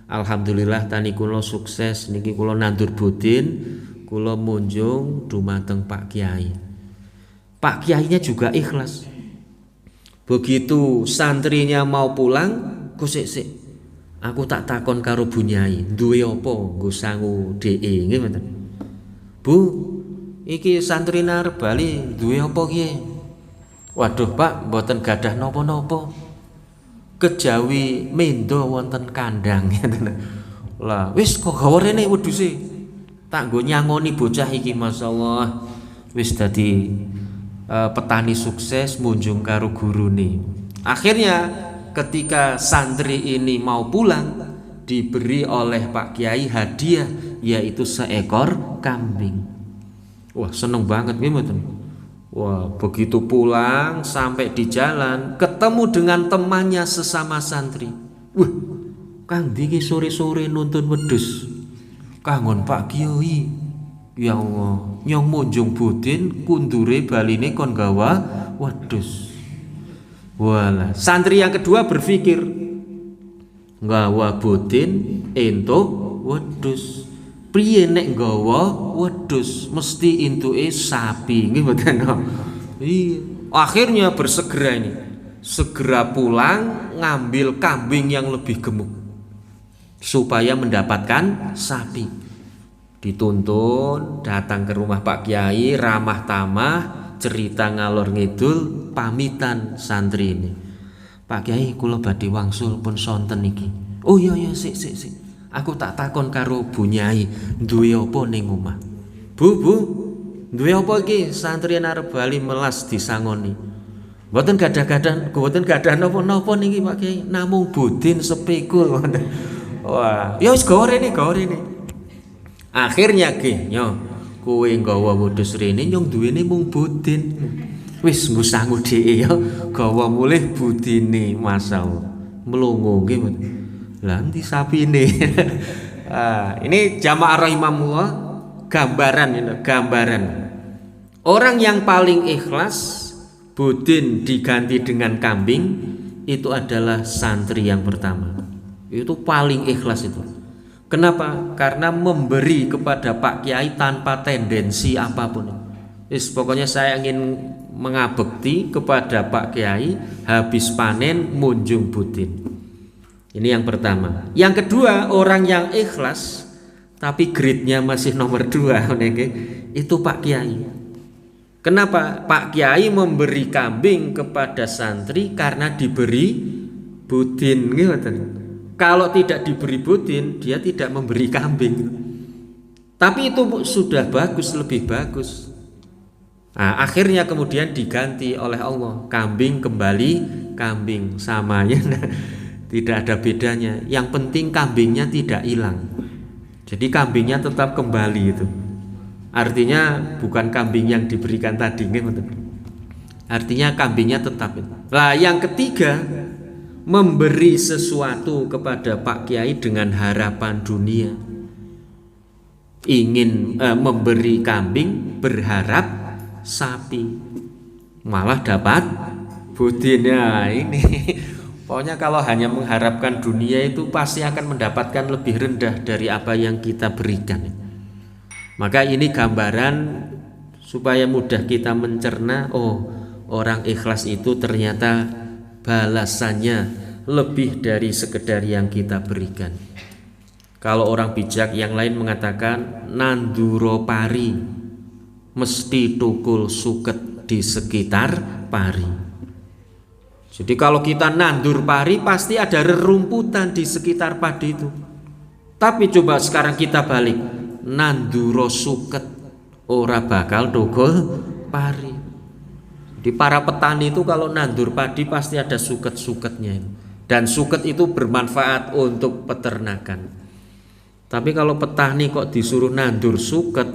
alhamdulillah tani kula sukses, niki kula nandur budin, kula munjung dumateng Pak Kiai. Pak Kiainya juga ikhlas. Begitu santrinya mau pulang, kok sik aku tak takon karo Bu Nyai, duwe apa nggo sangu DE nggih mboten. Bu, iki santri arep bali duwe apa ki? Waduh Pak, mboten gadah napa-napa. Kejawi mendo wonten kandang. Lah, wis kok gawe rene wedhuse. Tak nggo nyangoni bocah iki masyaallah. Wis dadi petani sukses munjung karo gurune. Akhirnya ketika santri ini mau pulang, diberi oleh Pak Kiai hadiah, yaitu seekor kambing. Wah, seneng banget nggih mboten. Wah, begitu pulang sampai di jalan ketemu dengan temannya sesama santri. Wah, Kang Diki sore-sore nuntun wedhus. Kangon Pak Kiai. Ya Allah, nyong munjung budin kundure baline kon gawa wedhus. Walah, santri yang kedua berpikir gawa budin entuk wedhus. Priye nek gawa wedhus mesti entuke sapi nggih mboten. Iya. Akhirnya bersegera ini. Segera pulang ngambil kambing yang lebih gemuk supaya mendapatkan sapi. Dituntun datang ke rumah Pak Kiai, ramah tamah, cerita ngalor ngidul, pamitan santri ini. Pak Kiai kula badhe wangsul pun sonten iki. Oh iya sik. Aku tak takon karo Bu Nyai, duwe apa ning omah? Bu, duwe apa iki? Santri arep bali melas disangoni. Mboten gadah napa-napa niki Pak Kiai, namung budin sepikul. Wah, ya wis gawe rene. Akhirnya nyo kowe nggawa wedhus rene nyong duwene mung budin. Wis ngusangu dheke ya gawa mulih budine masyaallah. Mlongo nggih. Lah endi sapine? Ini jamaah rahimahullah gambaran. Orang yang paling ikhlas budin diganti dengan kambing itu adalah santri yang pertama. Itu paling ikhlas itu. Kenapa? Karena memberi kepada Pak Kiai tanpa tendensi apapun. Pokoknya saya ingin mengabekti kepada Pak Kiai, habis panen munjung budin. Ini yang pertama. Yang kedua, orang yang ikhlas tapi grade-nya masih nomor 2 itu Pak Kiai. Kenapa? Pak Kiai memberi kambing kepada santri karena diberi budin gitu. Kalau tidak diberi budin, dia tidak memberi kambing. Tapi itu sudah bagus, lebih bagus. Nah, akhirnya kemudian diganti oleh Allah. Kambing kembali kambing, samanya tidak ada bedanya. Yang penting kambingnya tidak hilang. Jadi kambingnya tetap kembali itu. Artinya bukan kambing yang diberikan tadi, artinya kambingnya tetap itu. Nah, yang ketiga, memberi sesuatu kepada Pak Kiai dengan harapan dunia. Ingin memberi kambing, berharap sapi, malah dapat budinnya. Ini pokoknya kalau hanya mengharapkan dunia itu pasti akan mendapatkan lebih rendah dari apa yang kita berikan. Maka ini gambaran supaya mudah kita mencerna, oh, orang ikhlas itu ternyata balasannya lebih dari sekedar yang kita berikan. Kalau orang bijak yang lain mengatakan nanduro pari, mesti tukul suket di sekitar pari. Jadi kalau kita nandur pari pasti ada rerumputan di sekitar padi itu. Tapi coba sekarang kita balik, nanduro suket, ora bakal tukul pari. Di para petani itu kalau nandur padi pasti ada suket-suketnya, dan suket itu bermanfaat untuk peternakan. Tapi kalau petani kok disuruh nandur suket,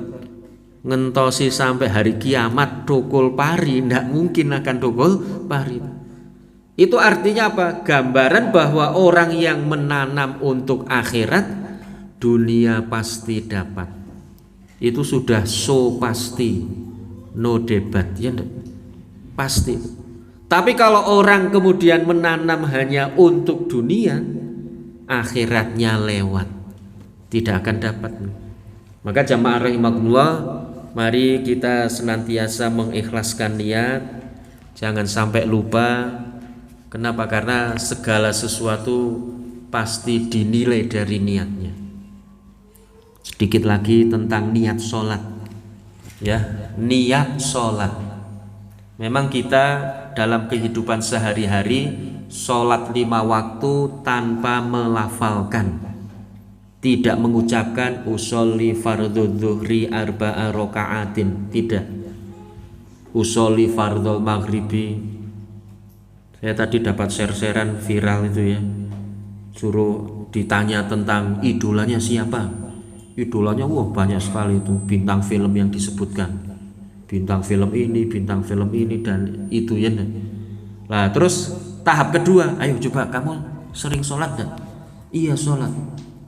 ngentosi sampai hari kiamat tukul pari, tidak mungkin akan tukul pari. Itu artinya apa? Gambaran bahwa orang yang menanam untuk akhirat, dunia pasti dapat. Itu sudah so pasti, no debat, ya enggak? Pasti. Tapi kalau orang kemudian menanam hanya untuk dunia, akhiratnya lewat, tidak akan dapat. Maka jamaah rahimakumullah, mari kita senantiasa mengikhlaskan niat, jangan sampai lupa. Kenapa? Karena segala sesuatu pasti dinilai dari niatnya. Sedikit lagi tentang niat sholat, ya, niat sholat. Memang kita dalam kehidupan sehari-hari sholat 5 waktu tanpa melafalkan, tidak mengucapkan usolli fardhu dzuhri arba'a raka'atin, tidak. Usolli fardhul maghribi. Saya tadi dapat share-sharean viral itu ya, suruh ditanya tentang idolanya siapa. Idolanya wah banyak sekali itu, bintang film yang disebutkan, bintang film ini dan itu ya. Nah terus tahap kedua, ayo coba kamu sering sholat gak? Iya sholat.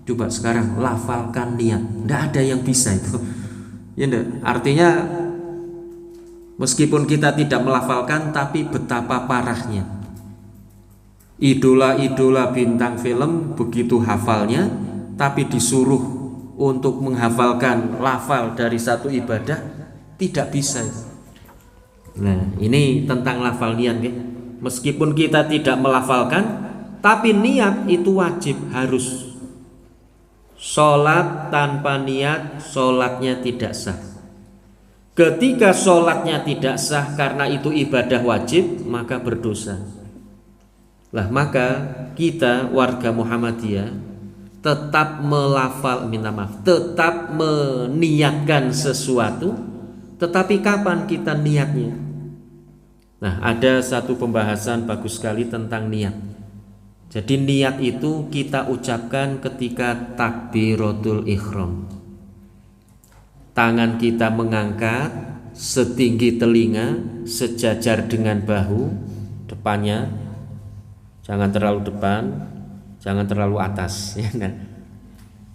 Coba sekarang lafalkan niat. Tidak ada yang bisa itu. Ya enggak? Artinya meskipun kita tidak melafalkan, tapi betapa parahnya. Idola-idola bintang film begitu hafalnya, tapi disuruh untuk menghafalkan lafal dari satu ibadah tidak bisa. Nah, ini tentang lafal niat ya. Meskipun kita tidak melafalkan, tapi niat itu wajib, harus. Sholat tanpa niat, sholatnya tidak sah. Ketika sholatnya tidak sah karena itu ibadah wajib, maka berdosa. Lah maka kita warga Muhammadiyah tetap tetap meniatkan sesuatu, tetapi kapan kita niatnya? Nah, ada satu pembahasan bagus sekali tentang niat. Jadi niat itu kita ucapkan ketika takbiratul ihram. Tangan kita mengangkat setinggi telinga, sejajar dengan bahu depannya. Jangan terlalu depan, jangan terlalu atas.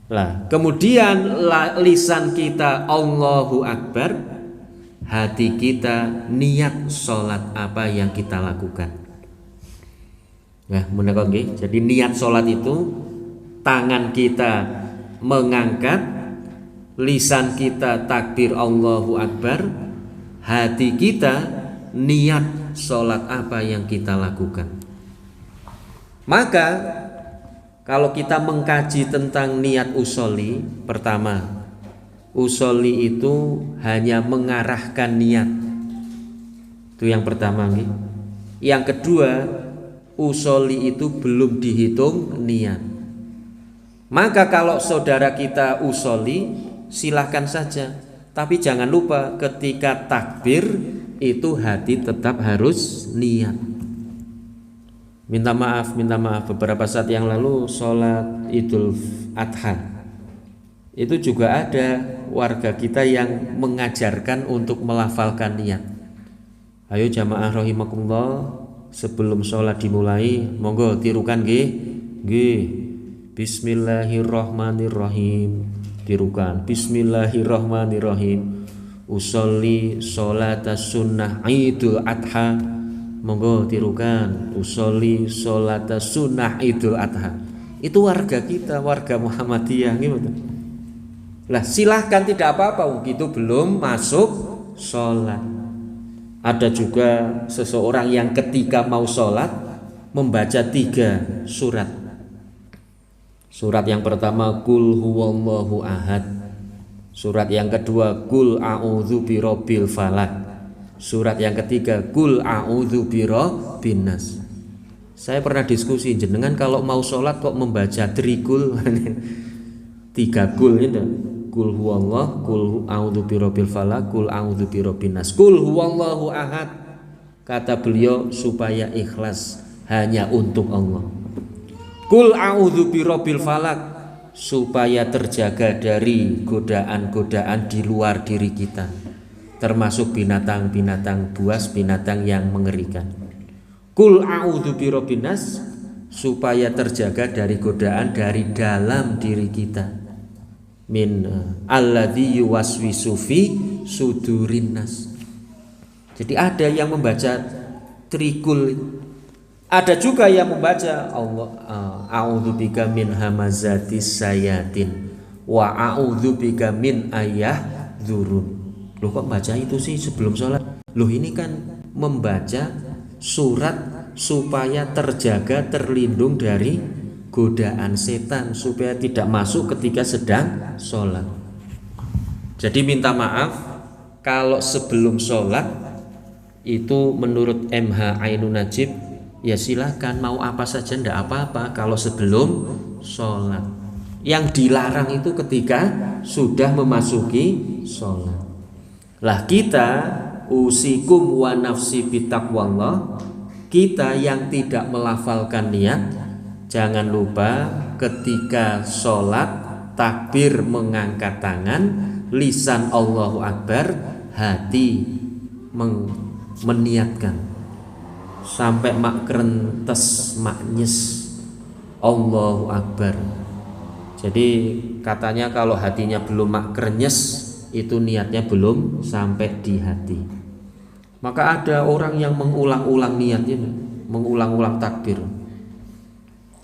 Lah, kemudian lisan kita Allahu Akbar, hati kita niat sholat apa yang kita lakukan. Nah, menawa nggih. Jadi niat sholat itu tangan kita mengangkat, lisan kita takbir Allahu Akbar, hati kita niat sholat apa yang kita lakukan. Maka kalau kita mengkaji tentang niat usholi, pertama, usholi itu hanya mengarahkan niat. Itu yang pertama nih. Yang kedua, usholi itu belum dihitung niat. Maka kalau saudara kita usholi, silahkan saja. Tapi jangan lupa ketika takbir itu hati tetap harus niat. Minta maaf beberapa saat yang lalu sholat Idul Adha itu juga ada warga kita yang mengajarkan untuk melafalkan niat. Ayo jamaah rahimakumullah, sebelum sholat dimulai monggo tirukan nggih. Bismillahirrahmanirrahim, tirukan Bismillahirrahmanirrahim. Usolli sholatas sunnah Idul Adha, monggo tirukan usolli sholatas sunnah Idul Adha. Itu warga kita, warga Muhammadiyah gitu. Lah silahkan, tidak apa-apa, begitu belum masuk sholat. Ada juga seseorang yang ketika mau sholat membaca 3 surat. Surat yang pertama Qul huwallahu ahad. Surat yang kedua Qul a'udzu birabbil falaq. Surat yang ketiga Qul a'udzu birabbin nas. Saya pernah diskusi, jenengan kalau mau sholat kok membaca trikul 3 kul itu. Qul huwallah, Qul a'udzu birabbil falaq, Qul a'udzu birabbin nas. Qul huwallahu ahad, kata beliau supaya ikhlas hanya untuk Allah. Qul a'udzu birabbil falaq, supaya terjaga dari godaan-godaan di luar diri kita, termasuk binatang-binatang buas, binatang yang mengerikan. Qul a'udzu birabbin nas, supaya terjaga dari godaan dari dalam diri kita. Min alladzi yuwaswisu fi sudurin nas. Jadi ada yang membaca trikul, ada juga yang membaca Allah a'udzubika min hamazatis sayatin wa a'udzubika min ayahdurun. Loh kok baca itu sih sebelum sholat? Loh ini kan membaca surat supaya terjaga, terlindung dari godaan setan, supaya tidak masuk ketika sedang sholat. Jadi minta maaf kalau sebelum sholat itu menurut MH Ainun Najib ya silahkan mau apa saja, ndak apa-apa kalau sebelum sholat. Yang dilarang itu ketika sudah memasuki sholat. Lah kita usikum wa nafsi bitaqwallah, kita yang tidak melafalkan niat, jangan lupa ketika sholat takbir mengangkat tangan, lisan Allahu Akbar, hati meniatkan sampai mak krentes mak nyes Allahu Akbar. Jadi katanya kalau hatinya belum mak krenyes itu niatnya belum sampai di hati. Maka ada orang yang mengulang-ulang niatnya, mengulang-ulang takbir.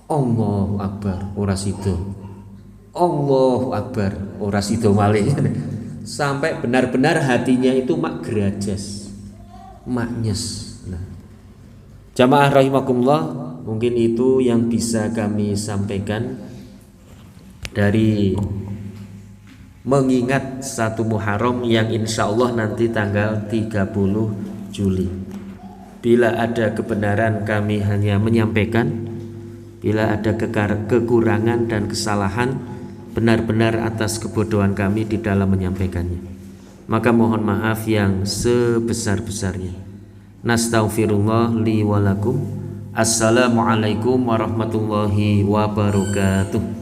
Allahu Akbar ora sido. Allahu Akbar ora sido malih. Sampai benar-benar hatinya itu mak gerajas, mak nyes. Nah, jamaah rahimakumullah, mungkin itu yang bisa kami sampaikan dari mengingat 1 Muharram yang insya Allah nanti tanggal 30 Juli. Bila ada kebenaran kami hanya menyampaikan, bila ada kekurangan dan kesalahan benar-benar atas kebodohan kami di dalam menyampaikannya, maka mohon maaf yang sebesar-besarnya. Nastaghfirullah li wa lakum. Assalamualaikum warahmatullahi wabarakatuh.